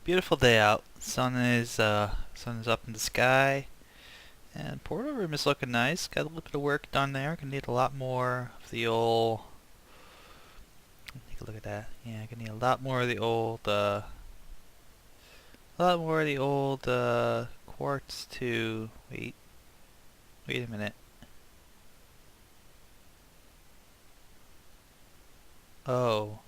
Beautiful day out. Sun is up in the sky, and portal room is looking nice. Got a little bit of work done there. Gonna need a lot more of the old. Take a look at that. Yeah, gonna need a lot more of the old. A lot more of the old quartz to wait. Wait a minute. Oh.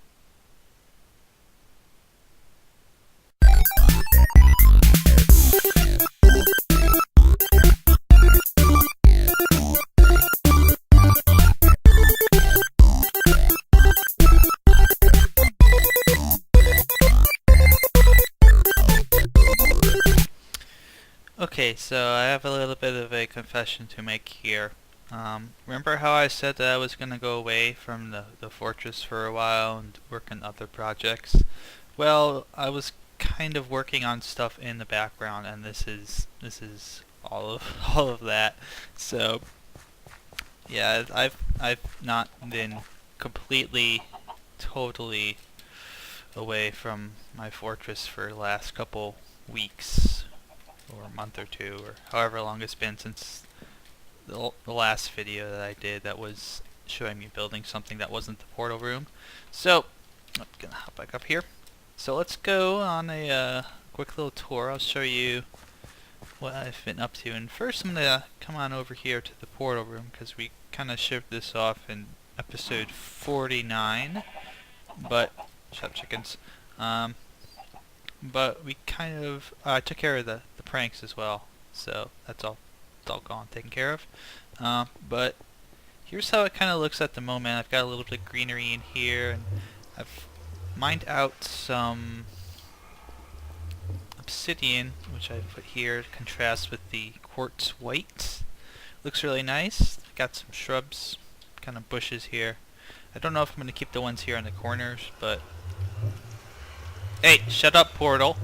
Okay, so I have a little bit of a confession to make here. Remember how I said that I was going to go away from the fortress for a while and work on other projects? Well, I was kind of working on stuff in the background, and this is all of all of that. So yeah, I've not been completely, totally away from my fortress for the last couple weeks or a month or two, or however long it's been since the last video that I did that was showing me building something that wasn't the portal room. So I'm gonna hop back up here. So let's go on a quick little tour. I'll show you what I've been up to. And first I'm gonna come on over here to the portal room because we kind of shipped this off in episode 49. But shut up, chickens. But we kind of took care of the pranks as well, so that's all. It's all gone, taken care of. But here's how it kind of looks at the moment. I've got a little bit of greenery in here, and I've mined out some obsidian, which I put here to contrast with the quartz white. Looks really nice. Got some shrubs, kind of bushes here. I don't know if I'm going to keep the ones here in the corners, but hey, shut up, portal.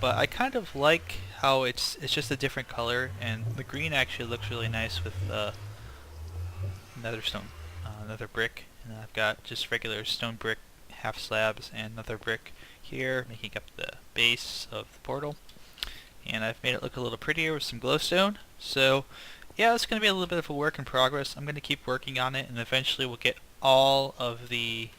But I kind of like how it's just a different color, and the green actually looks really nice with another stone, another brick. And I've got just regular stone brick half slabs and another brick here, making up the base of the portal. And I've made it look a little prettier with some glowstone. So yeah, it's going to be a little bit of a work in progress. I'm going to keep working on it, and eventually we'll get all of the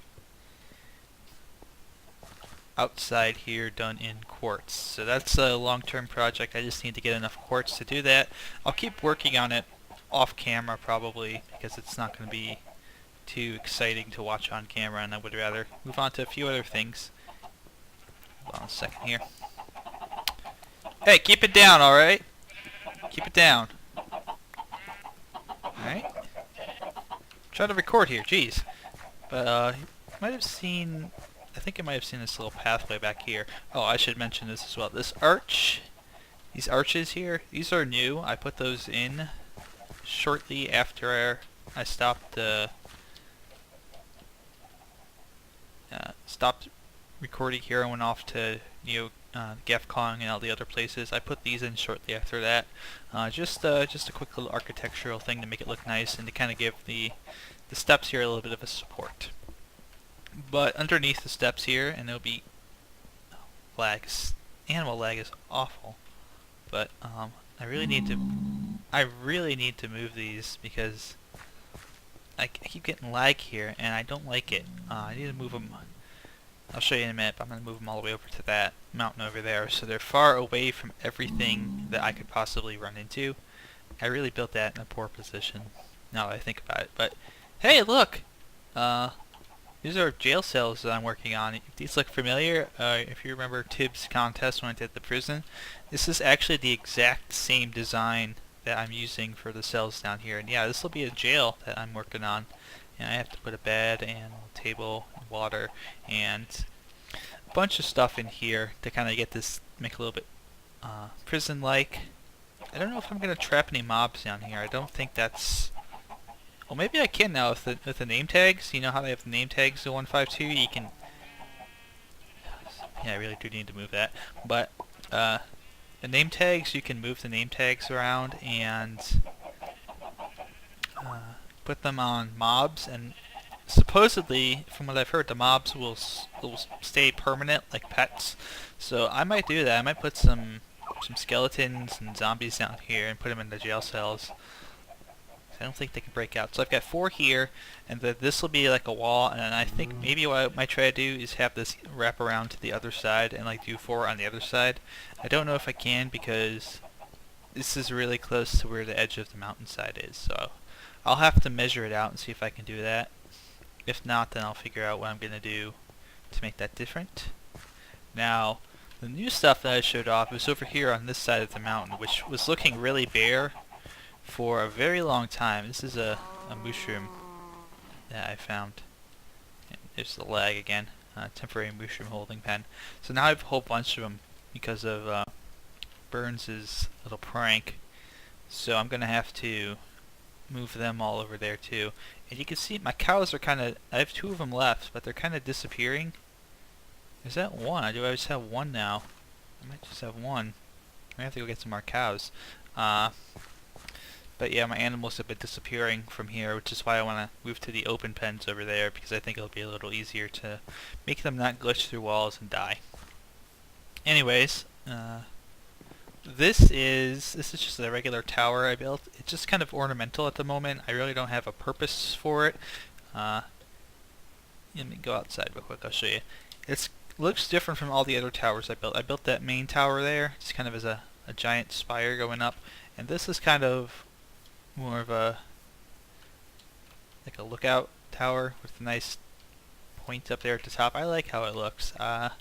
outside here done in quartz. So that's a long-term project. I just need to get enough quartz to do that. I'll keep working on it off camera probably, because it's not going to be too exciting to watch on camera, and I would rather move on to a few other things. Hold on a second here. Hey, keep it down, alright? Keep it down. Alright? Try to record here, jeez. But you might have seen, I think I might have seen this little pathway back here. Oh, I should mention this as well. This arch, these arches here, these are new. I put those in shortly after I stopped recording here. I went off to NeoGAF Kong and all the other places. I put these in shortly after that. Just a quick little architectural thing to make it look nice and to kind of give the steps here a little bit of a support. But underneath the steps here, and there'll be animal lag is awful. But I really need to move these because I keep getting lag here, and I don't like it. I need to move them. I'll show you in a minute, but I'm going to move them all the way over to that mountain over there, so they're far away from everything that I could possibly run into. I really built that in a poor position, now that I think about it. But hey, look! These are jail cells that I'm working on. If these look familiar, if you remember Tibbs' contest when I did the prison, this is actually the exact same design that I'm using for the cells down here. And yeah, this will be a jail that I'm working on. And I have to put a bed and a table, and water, and a bunch of stuff in here to kind of get this, make a little bit prison-like. I don't know if I'm going to trap any mobs down here. I don't think that's... Well, maybe I can now with the name tags. You know how they have the name tags to 152? You can... Yeah, I really do need to move that. But the name tags, you can move the name tags around and put them on mobs, and supposedly, from what I've heard, the mobs will stay permanent like pets. So I might do that. I might put some skeletons and zombies down here and put them in the jail cells. I don't think they can break out. So I've got 4 here, and this will be like a wall, and I think maybe what I might try to do is have this wrap around to the other side and like do 4 on the other side. I don't know if I can because this is really close to where the edge of the mountainside is, so I'll have to measure it out and see if I can do that. If not, then I'll figure out what I'm going to do to make that different. Now, the new stuff that I showed off was over here on this side of the mountain, which was looking really bare for a very long time. This is a mushroom that I found. And there's the lag again. Temporary mushroom holding pen. So now I have a whole bunch of them because of Burns' little prank. So I'm going to have to move them all over there too. And you can see my cows are kind of, I have 2 of them left, but they're kind of disappearing. Is that 1? Do I just have 1 now? I might just have 1. I have to go get some more cows. But yeah, my animals have been disappearing from here, which is why I want to move to the open pens over there, because I think it'll be a little easier to make them not glitch through walls and die. Anyways, this is just a regular tower I built. It's just kind of ornamental at the moment. I really don't have a purpose for it. Let me go outside real quick, I'll show you. It looks different from all the other towers I built. I built that main tower there, just kind of as a giant spire going up, and this is kind of more of a like a lookout tower with a nice point up there at the top. I like how it looks. I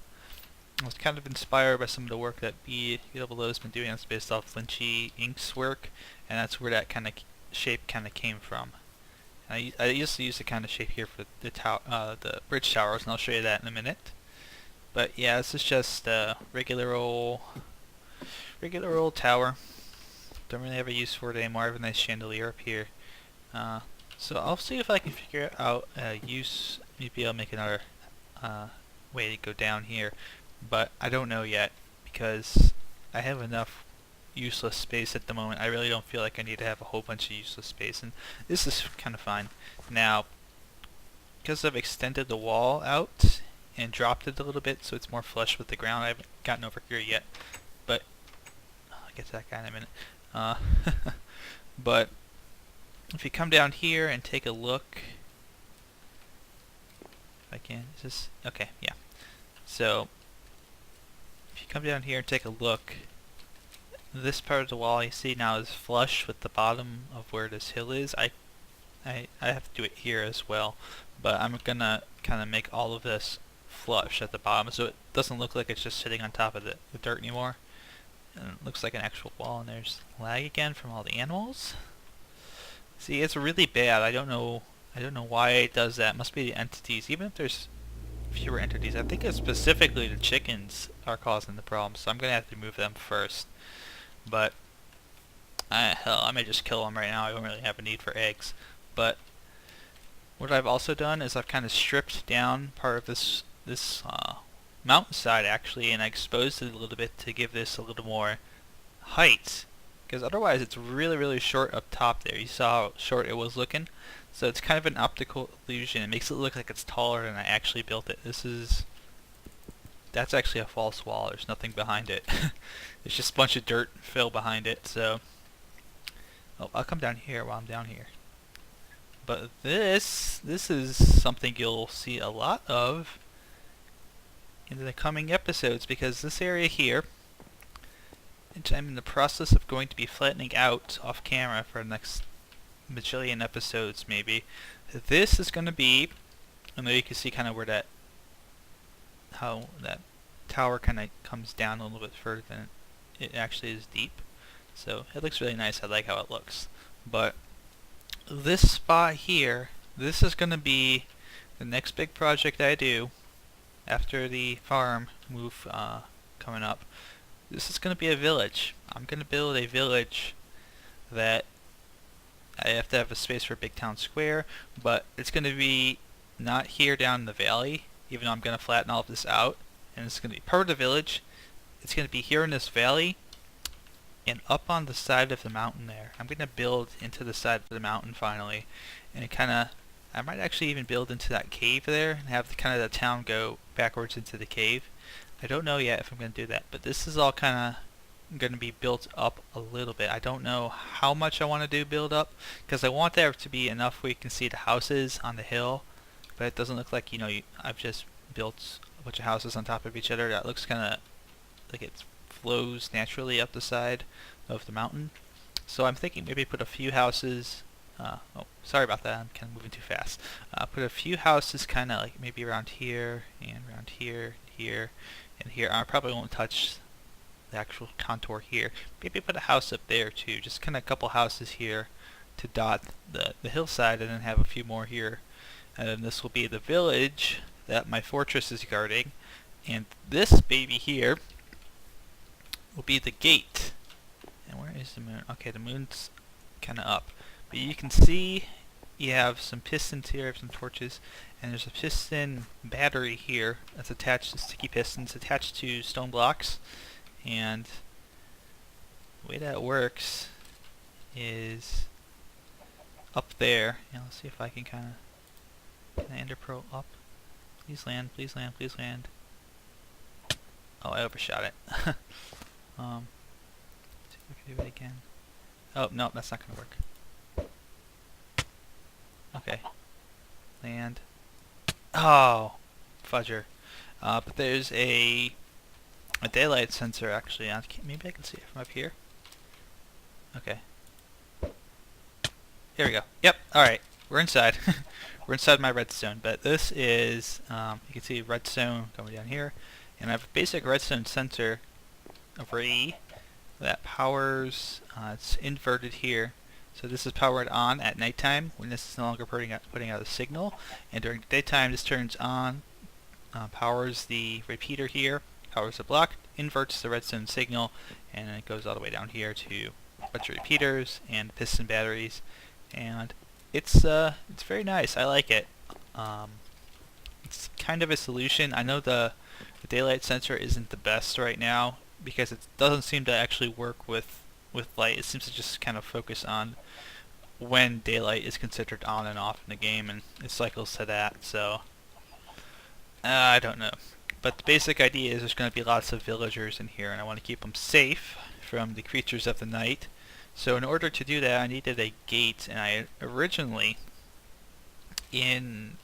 was kind of inspired by some of the work that Below has been doing. That's based off Lynchy Inc.'s work, and that's where that kind of shape kind of came from. And I used to use the kind of shape here for the bridge towers, and I'll show you that in a minute. But yeah, this is just a regular old tower. Don't really have a use for it anymore. I have a nice chandelier up here. So I'll see if I can figure out a use. Maybe I'll make another way to go down here. But I don't know yet because I have enough useless space at the moment. I really don't feel like I need to have a whole bunch of useless space. And this is kind of fine. Now, because I've extended the wall out and dropped it a little bit so it's more flush with the ground, I haven't gotten over here yet. But I'll get to that guy in a minute. But if you come down here and take a look, if I can, is this okay? Yeah. So if you come down here and take a look, this part of the wall you see now is flush with the bottom of where this hill is. I have to do it here as well, but I'm gonna kind of make all of this flush at the bottom so it doesn't look like it's just sitting on top of the dirt anymore. And it looks like an actual wall, and there's lag again from all the animals. See, it's really bad. I don't know why it does that. It must be the entities. Even if there's fewer entities, I think it's specifically the chickens are causing the problem. So I'm gonna have to remove them first. But hell, I may just kill them right now. I don't really have a need for eggs. But what I've also done is I've kind of stripped down part of this mountainside actually, and I exposed it a little bit to give this a little more height, because otherwise it's really short up top there. You saw how short it was looking, so it's kind of an optical illusion. It makes it look like it's taller than I actually built it. That's actually a false wall. There's nothing behind it. It's just a bunch of dirt and fill behind it. So I'll come down here while I'm down here. But this is something you'll see a lot of in the coming episodes, because this area here, which I'm in the process of going to be flattening out off camera for the next bajillion episodes maybe, this is going to be, and there you can see kind of where how that tower kind of comes down a little bit further than it actually is deep. So it looks really nice. I like how it looks. But this spot here, this is going to be the next big project I do after the farm move coming up. This is going to be a village. I'm going to build a village that I have to have a space for a big town square, but it's going to be not here down in the valley, even though I'm going to flatten all of this out, and it's going to be part of the village. It's going to be here in this valley and up on the side of the mountain there. I'm going to build into the side of the mountain finally, and I I might actually even build into that cave there and have kind of the town go backwards into the cave. I don't know yet if I'm going to do that, but this is all kind of going to be built up a little bit. I don't know how much I want to do build up, because I want there to be enough where you can see the houses on the hill, but it doesn't look like, I've just built a bunch of houses on top of each other. That looks kind of like it flows naturally up the side of the mountain. So I'm thinking maybe put a few houses. Oh, sorry about that. I'm kind of moving too fast. Put a few houses kind of like maybe around here and around here, here, and here. I probably won't touch the actual contour here. Maybe put a house up there too. Just kind of a couple houses here to dot the hillside, and then have a few more here. And then this will be the village that my fortress is guarding. And this baby here will be the gate. And where is the moon? Okay, the moon's kind of up. But you can see you have some pistons here, some torches, and there's a piston battery here that's attached to sticky pistons attached to stone blocks. And the way that works is up there. And let's see if I can kind of ender pearl up. Please land, please land, please land. Oh, I overshot it. See if I can do it again. Oh, no, that's not going to work. Okay. Land. Oh, fudger. But there's a daylight sensor actually. Maybe I can see it from up here. Okay. Here we go. Yep. All right. We're inside. We're inside my redstone. But this is you can see redstone going down here, and I have a basic redstone sensor over E that powers. It's inverted here. So this is powered on at nighttime when this is no longer putting out a signal, and during the daytime this turns on, powers the repeater here, powers the block, inverts the redstone signal, and then it goes all the way down here to a bunch of repeaters and piston batteries, and it's very nice. I like it. It's kind of a solution. I know the daylight sensor isn't the best right now because it doesn't seem to actually work with light. It seems to just kind of focus on when daylight is considered on and off in the game, and it cycles to that, so I don't know. But the basic idea is there's going to be lots of villagers in here, and I want to keep them safe from the creatures of the night. So in order to do that, I needed a gate, and I originally, in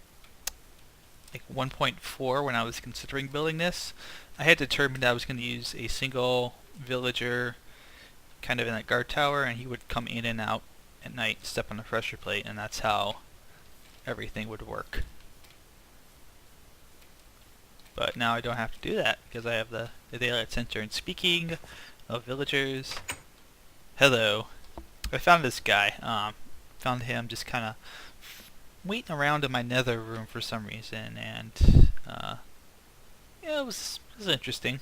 like 1.4, when I was considering building this, I had determined I was going to use a single villager kind of in a guard tower, and he would come in and out at night, step on the pressure plate, and that's how everything would work. But now I don't have to do that because I have the daylight sensor. And speaking of villagers, hello. I found this guy. Found him just kind of waiting around in my nether room for some reason, and yeah, it was interesting.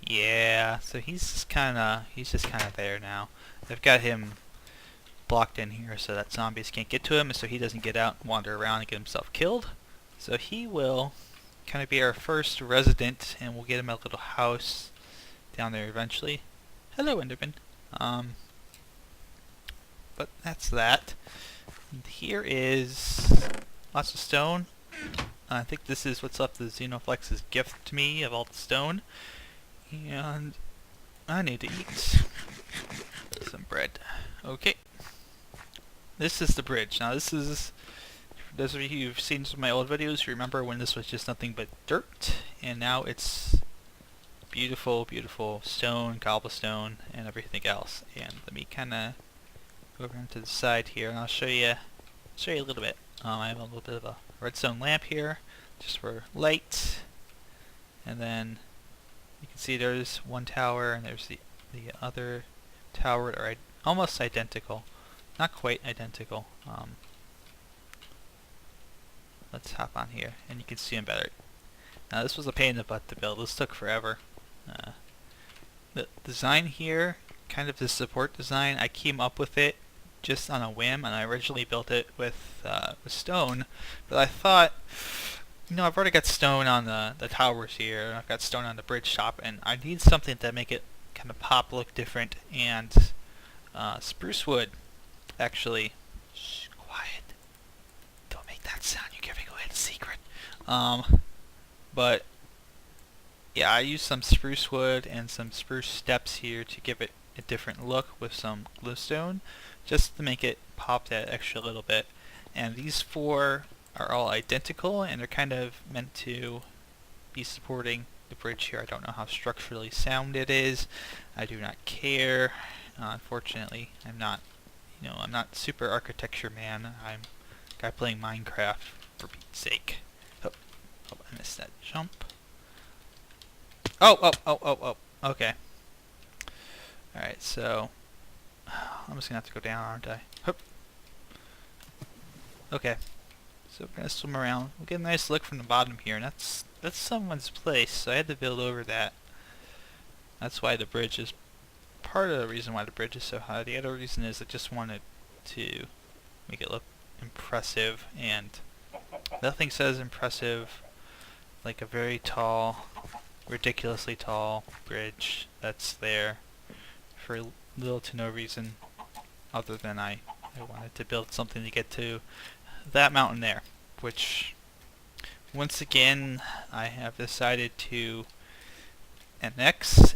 Yeah, so he's just kind of there now. I've got him blocked in here so that zombies can't get to him, and so he doesn't get out and wander around and get himself killed. So he will kind of be our first resident, and we'll get him a little house down there eventually. Hello, Enderman. But that's that. And here is lots of stone. I think this is what's left of Xenoflex's gift to me of all the stone. And I need to eat some bread. Okay. This is the bridge. Now this is, for those of you who've seen some of my old videos, you remember when this was just nothing but dirt, and now it's beautiful, beautiful stone, cobblestone, and everything else. And let me kind of go around to the side here, and I'll show you a little bit. I have a little bit of a redstone lamp here, just for light, and then you can see there's one tower, and there's the other tower that are almost identical. Not quite identical. Let's hop on here, and you can see them better. Now this was a pain in the butt to build. This took forever. The design here, kind of the support design, I came up with it just on a whim, and I originally built it with stone, but I thought, I've already got stone on the towers here, and I've got stone on the bridge top, and I need something to make it kind of pop, look different, and spruce wood Actually, shh, quiet. Don't make that sound. You're giving away the secret. But yeah, I used some spruce wood and some spruce steps here to give it a different look with some glowstone, just to make it pop that extra little bit. And these four are all identical, and they're kind of meant to be supporting the bridge here. I don't know how structurally sound it is. I do not care. Unfortunately, I'm not, I'm not super architecture man. I'm a guy playing Minecraft, for Pete's sake. Oh, I missed that jump. Oh. Okay. Alright, so I'm just gonna have to go down, aren't I? Hup. Okay. So we're gonna swim around. We'll get a nice look from the bottom here, and that's someone's place, so I had to build over that. That's why the bridge is part of the reason why the bridge is so high. The other reason is I just wanted to make it look impressive, and nothing says impressive like a very tall, ridiculously tall bridge that's there for little to no reason other than I wanted to build something to get to that mountain there, which once again I have decided to annex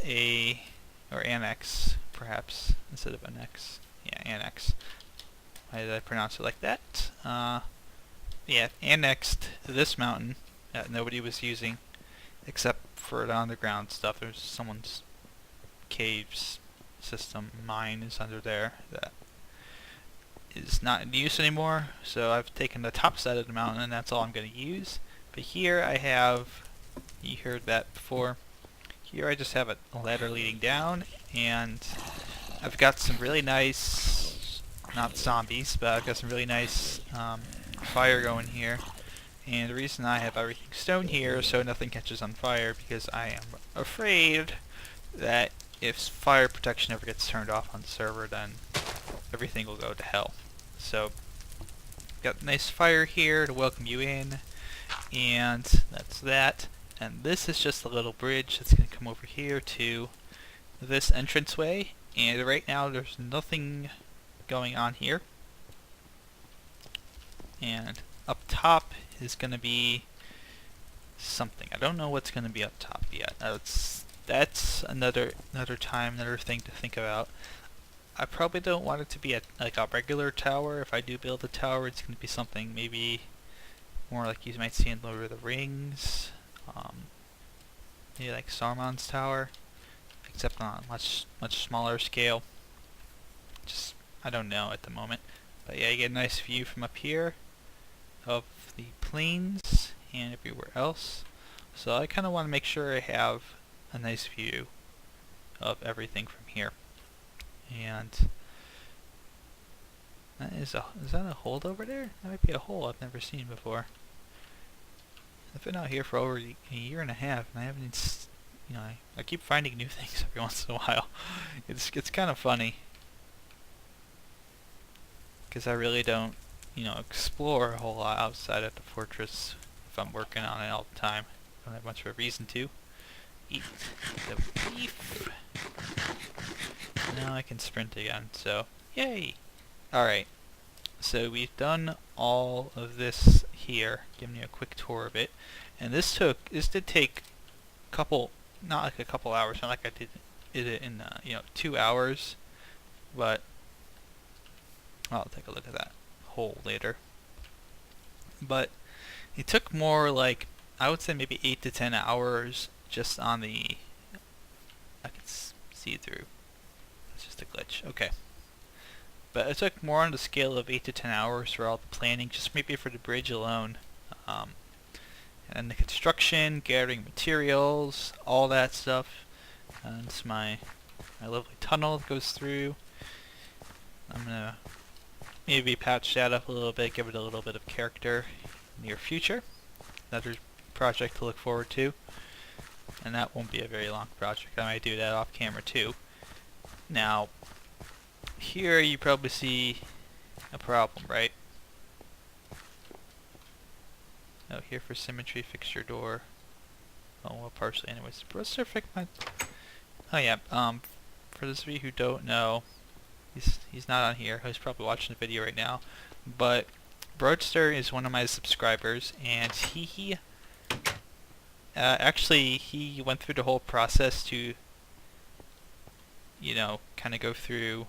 perhaps instead of annex. Yeah, annex. Why did I pronounce it like that? Yeah, annexed this mountain that nobody was using except for the underground stuff. There's someone's caves system. Mine is under there that is not in use anymore, so I've taken the top side of the mountain and that's all I'm going to use. But here I have, you heard that before, here I just have a ladder leading down, and I've got some really nice, not zombies, but I've got some really nice fire going here. And the reason I have everything stone here is so nothing catches on fire, because I am afraid that if fire protection ever gets turned off on the server, then everything will go to hell. So, got a nice fire here to welcome you in, and that's that. And this is just a little bridge that's going to come over here to this entranceway, and right now there's nothing going on here. And up top is going to be something. I don't know what's going to be up top yet. That's another thing to think about. I probably don't want it to be like a regular tower. If I do build a tower, it's going to be something maybe more like you might see in Lord of the Rings. Maybe like Saruman's tower, except on a much smaller scale. Just, I don't know at the moment. But yeah, you get a nice view from up here of the plains and everywhere else. So I kind of want to make sure I have a nice view of everything from here. And is that a hole over there? That might be a hole I've never seen before. I've been out here for over a year and a half, and I haven't, I keep finding new things every once in a while. It's kind of funny, because I really don't, explore a whole lot outside of the fortress if I'm working on it all the time. I don't have much of a reason to. Eat the beef. Now I can sprint again, so yay! Alright, so we've done all of this here, giving you a quick tour of it, and this did take a couple, not like a couple hours, not like I did it in 2 hours, but I'll take a look at that hole later. But it took more like, I would say maybe 8 to 10 hours just on the, I can see through. That's just a glitch. Okay. But it took more on the scale of 8 to 10 hours for all the planning, just maybe for the bridge alone. And the construction, gathering materials, all that stuff. And it's my lovely tunnel that goes through. I'm gonna maybe patch that up a little bit, give it a little bit of character in the near future. Another project to look forward to. And that won't be a very long project. I might do that off camera too. Now, here you probably see a problem, right? Oh, here for symmetry, fix your door. Oh, well, partially anyways. Let's fix my... Oh yeah, for those of you who don't know, He's not on here. He's probably watching the video right now. But Broadster is one of my subscribers, and he actually he went through the whole process to, you know, kind of go through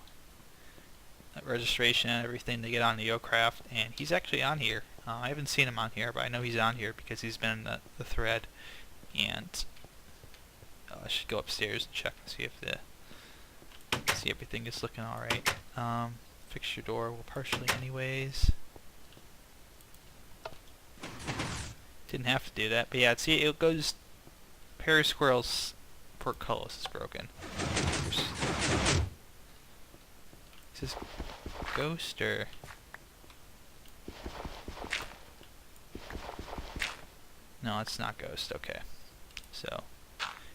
registration and everything to get on NeoCraft, and he's actually on here. I haven't seen him on here, but I know he's on here because he's been in the thread. And I should go upstairs and check and see everything is looking all right. Fix your door well partially anyways. Didn't have to do that, but yeah, see, it goes Perry Squirrel's portcullis is broken. Is this Ghost or? No, it's not Ghost. Okay, so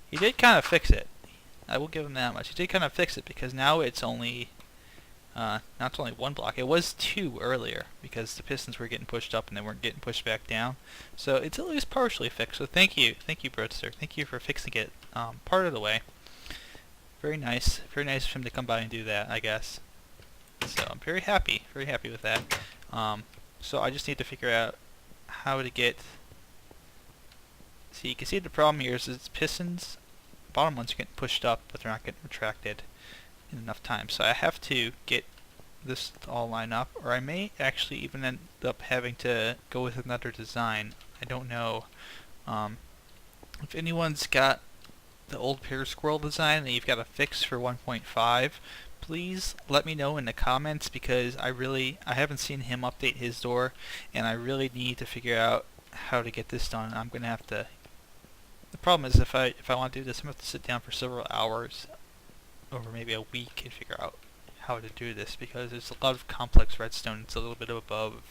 he did kind of fix it. I will give him that much. He did kind of fix it because now it's only now it's only one block. It was two earlier because the pistons were getting pushed up and they weren't getting pushed back down. So it's at least partially fixed. So thank you, Broadster. Thank you for fixing it part of the way. Very nice of him to come by and do that, I guess. So I'm very happy with that. So I just need to figure out how to get. See, you can see the problem here is it's pistons. Bottom ones are getting pushed up, but they're not getting retracted in enough time. So I have to get this to all line up, or I may actually even end up having to go with another design. I don't know. If anyone's got the old Pear Squirrel design that you've got a fix for 1.5, please let me know in the comments because I haven't seen him update his door, and I really need to figure out how to get this done. I'm gonna have to. The problem is if I want to do this, I'm gonna have to sit down for several hours over maybe a week and figure out how to do this because it's a lot of complex redstone. It's a little bit above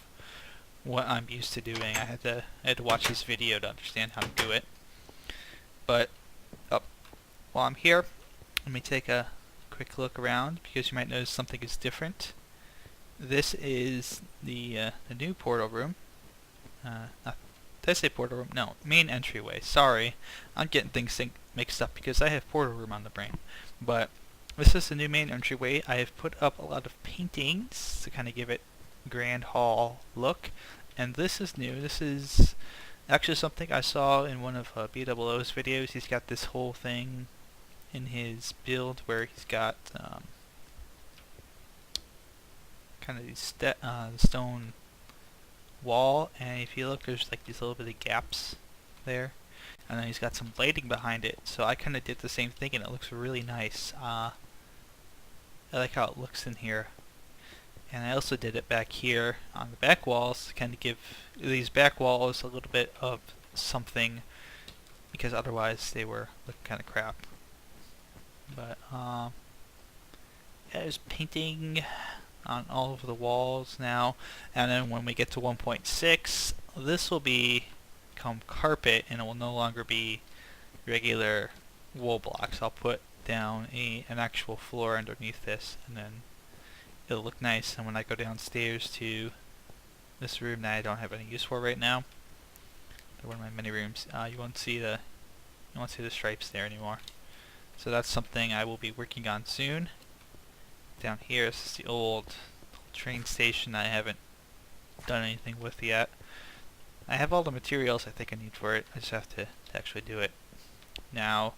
what I'm used to doing. I had to watch this video to understand how to do it. But while I'm here, let me take a quick look around because you might notice something is different. This is the new portal room. Did I say portal room? No, main entryway. Sorry, I'm getting things mixed up because I have portal room on the brain. But this is the new main entryway. I have put up a lot of paintings to kind of give it grand hall look. And this is new. This is actually something I saw in one of BWO's videos. He's got this whole thing in his build where he's got kind of these stone wall, and if you look, there's like these little bit of gaps there, and then he's got some lighting behind it. So I kind of did the same thing, and it looks really nice. I like how it looks in here, and I also did it back here on the back walls to kind of give these back walls a little bit of something, because otherwise they were looking kind of crap. But yeah, there's painting on all of the walls now, and then when we get to 1.6, this will become carpet, and it will no longer be regular wool blocks. I'll put down an actual floor underneath this, and then it'll look nice. And when I go downstairs to this room that I don't have any use for right now, one of my mini rooms, you won't see the stripes there anymore. So that's something I will be working on soon. Down here, this is the old train station I haven't done anything with yet. I have all the materials I think I need for it. I just have to actually do it. Now,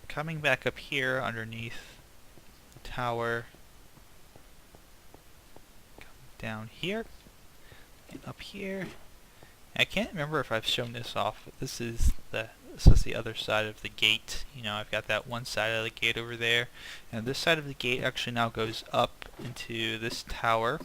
coming back up here underneath the tower, come down here, and up here. I can't remember if I've shown this off, but this is the other side of the gate. You know, I've got that one side of the gate over there, and this side of the gate actually now goes up into this tower,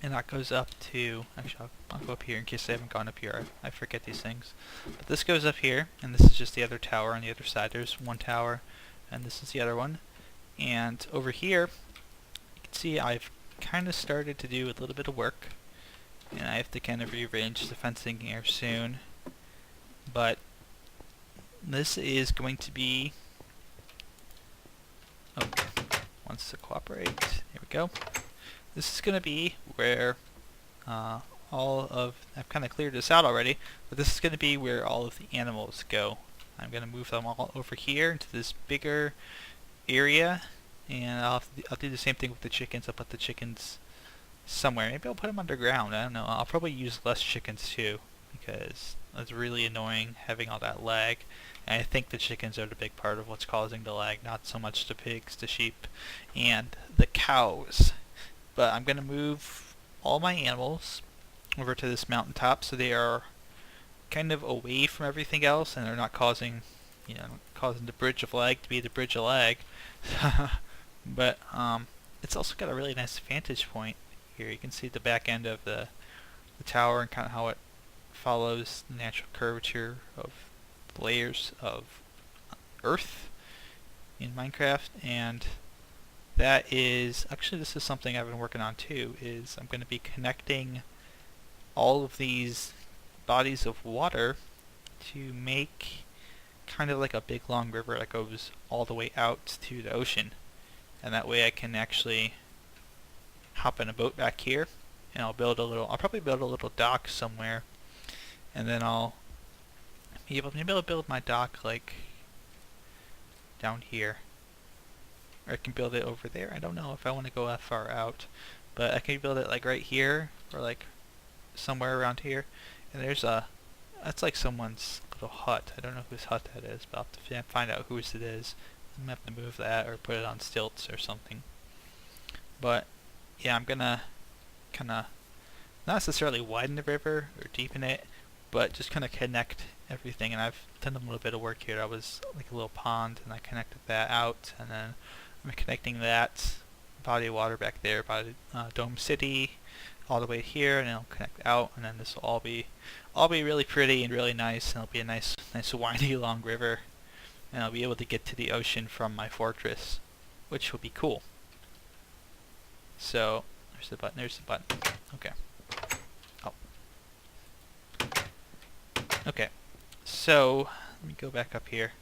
and that goes up to, actually I'll go up here in case I haven't gone up here. I forget these things. But this goes up here, and this is just the other tower on the other side. There's one tower, and this is the other one. And over here, you can see I've kind of started to do a little bit of work, and I have to kind of rearrange the fencing here soon. But this is going to be, wants to cooperate. Here we go. This is going to be where I've kind of cleared this out already, but this is going to be where all of the animals go. I'm going to move them all over here into this bigger area, and I'll do the same thing with the chickens. I'll put the chickens somewhere. Maybe I'll put them underground. I don't know. I'll probably use less chickens too, because it's really annoying having all that lag. And I think the chickens are the big part of what's causing the lag, not so much the pigs, the sheep, and the cows. But I'm gonna move all my animals over to this mountaintop so they are kind of away from everything else, and they're not causing, causing the bridge of lag to be the bridge of lag. But it's also got a really nice vantage point here. You can see the back end of the tower and kind of how it follows the natural curvature of the layers of Earth in Minecraft. And that is actually, this is something I've been working on too, is I'm going to be connecting all of these bodies of water to make kind of like a big long river that goes all the way out to the ocean. And that way I can actually hop in a boat back here, and I'll probably build a little dock somewhere, and then maybe I'll build my dock like down here, or I can build it over there. I don't know if I want to go that far out, but I can build it like right here, or like somewhere around here. And that's like someone's little hut. I don't know whose hut that is, but I'll have to find out whose it is. I'm gonna have to move that or put it on stilts or something. But yeah, I'm gonna kinda not necessarily widen the river or deepen it, but just kinda connect everything. And I've done a little bit of work here. I was like a little pond, and I connected that out, and then I'm connecting that body of water back there by Dome City all the way here, and it'll connect out, and then this will all be really pretty and really nice, and it'll be a nice windy long river, and I'll be able to get to the ocean from my fortress, which will be cool. So there's the button. Okay. Oh. Okay. So let me go back up here.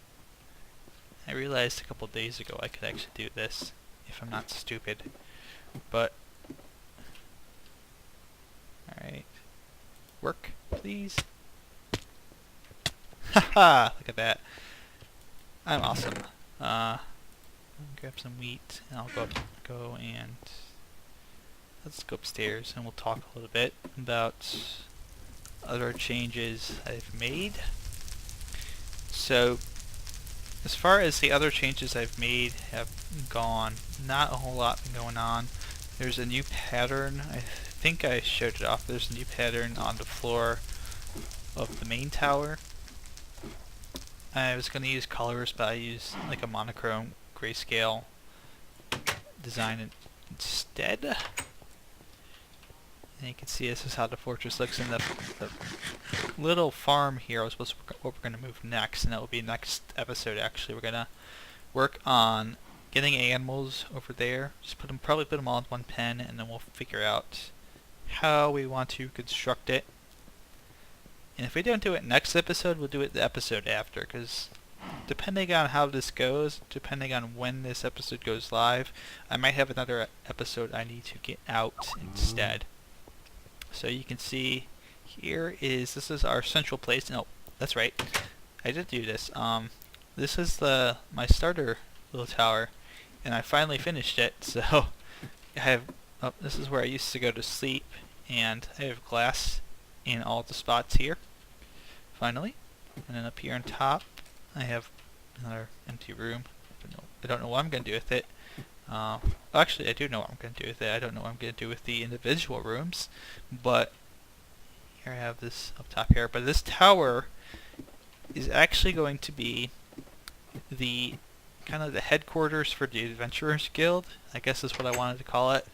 I realized a couple days ago I could actually do this if I'm not stupid, but alright. Work, please. Haha! Look at that. I'm awesome. Grab some wheat, and I'll go and let's go upstairs, and we'll talk a little bit about other changes I've made. So, as far as the other changes I've made have gone, not a whole lot been going on. There's a new pattern. I think I showed it off. There's a new pattern on the floor of the main tower. I was going to use colors, but I used like a monochrome grayscale design instead. And you can see this is how the fortress looks in the little farm here. What we're going to move next, and that will be next episode actually. We're going to work on getting animals over there. Just probably put them all in one pen, and then we'll figure out how we want to construct it. And if we don't do it next episode, we'll do it the episode after, because depending on how this goes, depending on when this episode goes live, I might have another episode I need to get out instead. So you can see this is our central place. No, that's right. I did do this. This is my starter little tower, and I finally finished it. So I have this is where I used to go to sleep, and I have glass in all the spots here. Finally, and then up here on top, I have another empty room. I don't know what I'm gonna do with it. Actually, I do know what I'm going to do with it. I don't know what I'm going to do with the individual rooms, but here I have this up top here. But this tower is actually going to be the kind of the headquarters for the Adventurers Guild, I guess is what I wanted to call it,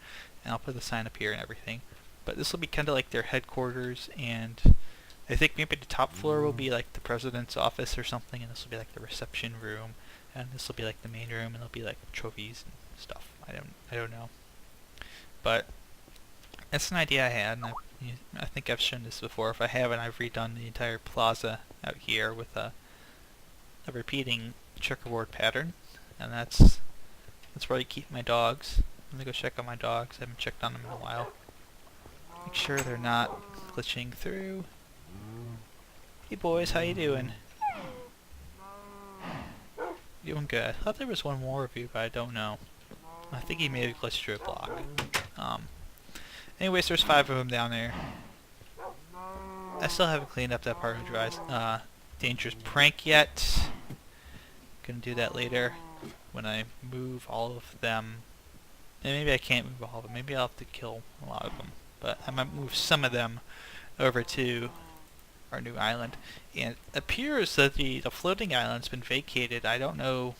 and I'll put the sign up here and everything. But this will be kind of like their headquarters, and I think maybe the top floor will be like the president's office or something, and this will be like the reception room, and this will be like the main room, and it'll be like trophies and stuff. I don't know, but that's an idea I had, and I think I've shown this before. If I haven't, I've redone the entire plaza out here with a repeating checkerboard pattern, and that's where I keep my dogs. Let me go check on my dogs. I haven't checked on them in a while. Make sure they're not glitching through. Hey boys, how you doing? Doing good. I thought there was one more of you, but I don't know. I think he made a glitch through a block. Anyways, there's 5 of them down there. I still haven't cleaned up that part of the dangerous prank yet. Gonna do that later when I move all of them. And maybe I can't move all of them. Maybe I'll have to kill a lot of them. But I might move some of them over to our new island. And it appears that the floating island's been vacated. I don't know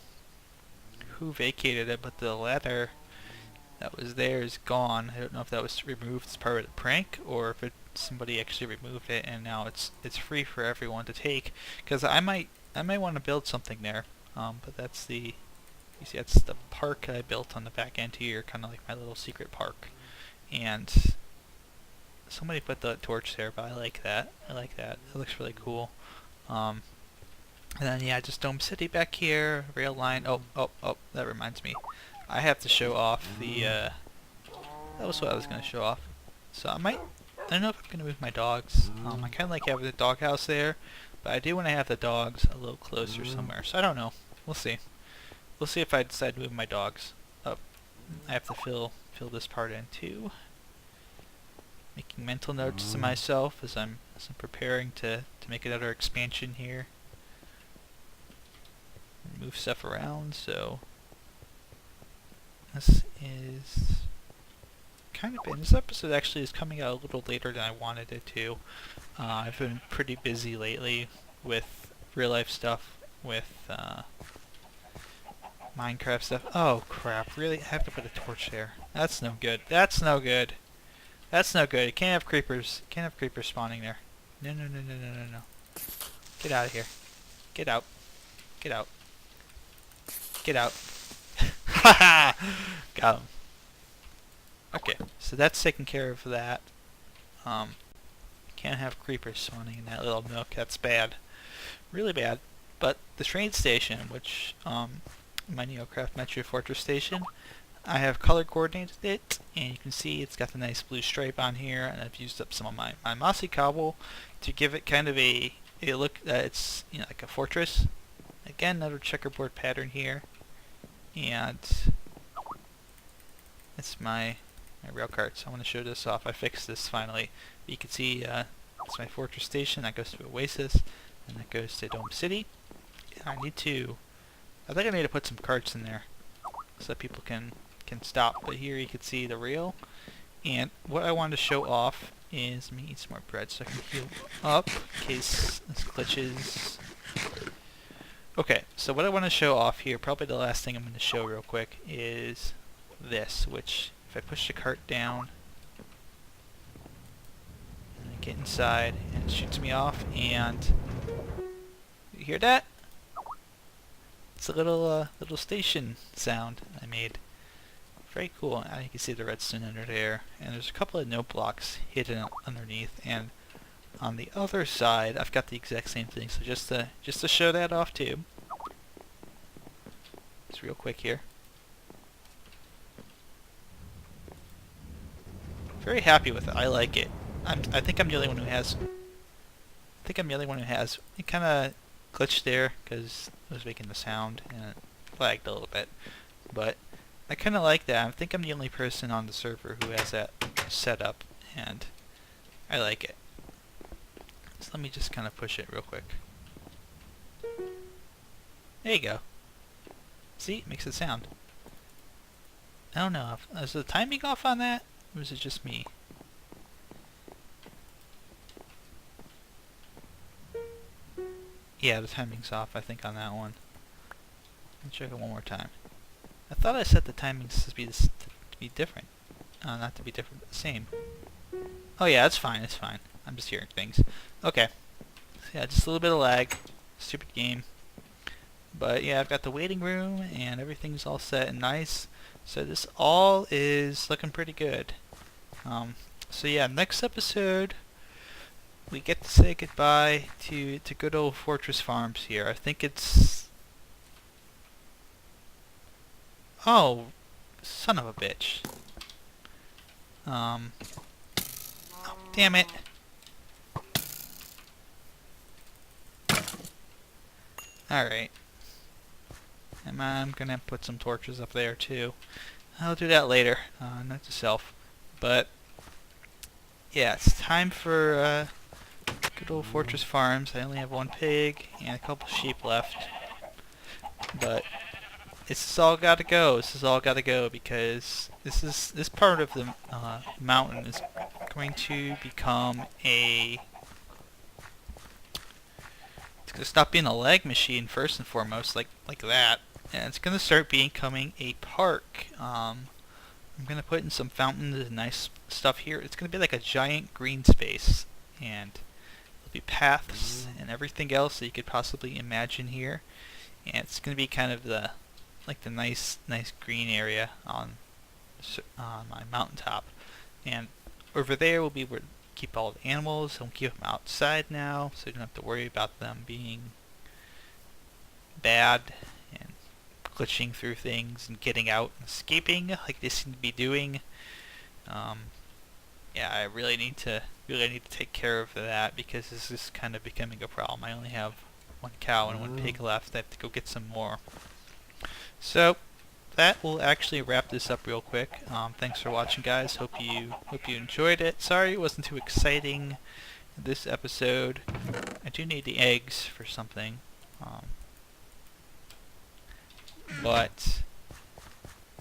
who vacated it, but the letter that was there is gone. I don't know if that was removed as part of the prank or if somebody actually removed it and now it's free for everyone to take. Because I might want to build something there. But that's you see, that's the park I built on the back end here, kind of like my little secret park. And somebody put the torch there, but I like that. I like that. It looks really cool. And then yeah, just Dome City back here, rail line. Oh, that reminds me. I have to show off the, that was what I was going to show off. So I don't know if I'm going to move my dogs. I kind of like having the doghouse there, but I do want to have the dogs a little closer somewhere. So I don't know. We'll see. We'll see if I decide to move my dogs up. I have to fill this part in too. Making mental notes to myself as I'm preparing to make another expansion here. Move stuff around, so this is kind of this episode actually is coming out a little later than I wanted it to. I've been pretty busy lately with real life stuff, with Minecraft stuff. Oh crap, really? I have to put a torch there. That's no good. That's no good. That's no good. You can't have creepers. Can't have creepers spawning there. No. Get out of here. Get out. Get out. Get out. Haha! Got him. Okay, so that's taken care of that. Can't have creepers spawning in that little nook. That's bad. Really bad. But the train station, which, my NeoCraft Metro Fortress station, I have color coordinated it, and you can see it's got the nice blue stripe on here, and I've used up some of my mossy cobble to give it kind of a look that it's, you know, like a fortress. Again, another checkerboard pattern here, and it's my rail cart. So I want to show this off. I fixed this finally. You can see it's my fortress station. That goes to Oasis, and that goes to Dome City. I think I need to put some carts in there so that people can stop. But here you can see the rail. And what I wanted to show off is, let me eat some more bread so I can heal up in case this glitches. Okay, so what I want to show off here, probably the last thing I'm going to show real quick, is this, which if I push the cart down, and I get inside, and it shoots me off, and you hear that? It's a little station sound I made. Very cool. Now you can see the redstone under there, and there's a couple of note blocks hidden underneath, and on the other side I've got the exact same thing. So just to show that off too, just real quick here. Very happy with it. I like it. I think I'm the only one who has. It kind of glitched there because it was making the sound and it lagged a little bit, but I kind of like that. I think I'm the only person on the server who has that set up, and I like it. So let me just kind of push it real quick. There you go. See, it makes it sound. I don't know, is the timing off on that, or is it just me? Yeah, the timing's off, I think, on that one. Let's check it one more time. I thought I set the timings to be different. Not to be different, but the same. Oh yeah, it's fine, it's fine. I'm just hearing things. Okay. So yeah, just a little bit of lag. Stupid game. But yeah, I've got the waiting room, and everything's all set and nice. So this all is looking pretty good. So yeah, next episode, we get to say goodbye to good old Fortress Farms here. I think it's... Oh, son of a bitch. Oh, damn it. Alright. And I'm gonna put some torches up there too. I'll do that later. Note to self. But yeah, it's time for good old Fortress Farms. I only have one pig and a couple sheep left. But this is all gotta go. This is all gotta go because this part of the mountain is going to become a. It's gonna stop being a lag machine first and foremost, like that, and it's gonna start becoming a park. I'm gonna put in some fountains and nice stuff here. It's gonna be like a giant green space, and there'll be paths and everything else that you could possibly imagine here. And it's gonna be kind of the nice green area on my mountaintop, and over there will be where keep all the animals. I'll keep them outside now, so you don't have to worry about them being bad and glitching through things and getting out and escaping like they seem to be doing. Yeah, I really need to take care of that because this is kind of becoming a problem. I only have one cow and one pig left. I have to go get some more. So that will actually wrap this up real quick. Thanks for watching, guys. Hope you enjoyed it. Sorry it wasn't too exciting this episode. I do need the eggs for something. But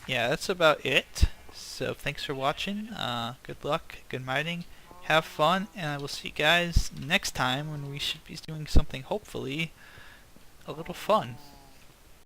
yeah, that's about it. So thanks for watching. Good luck, good mining. Have fun, and I will see you guys next time when we should be doing something hopefully a little fun.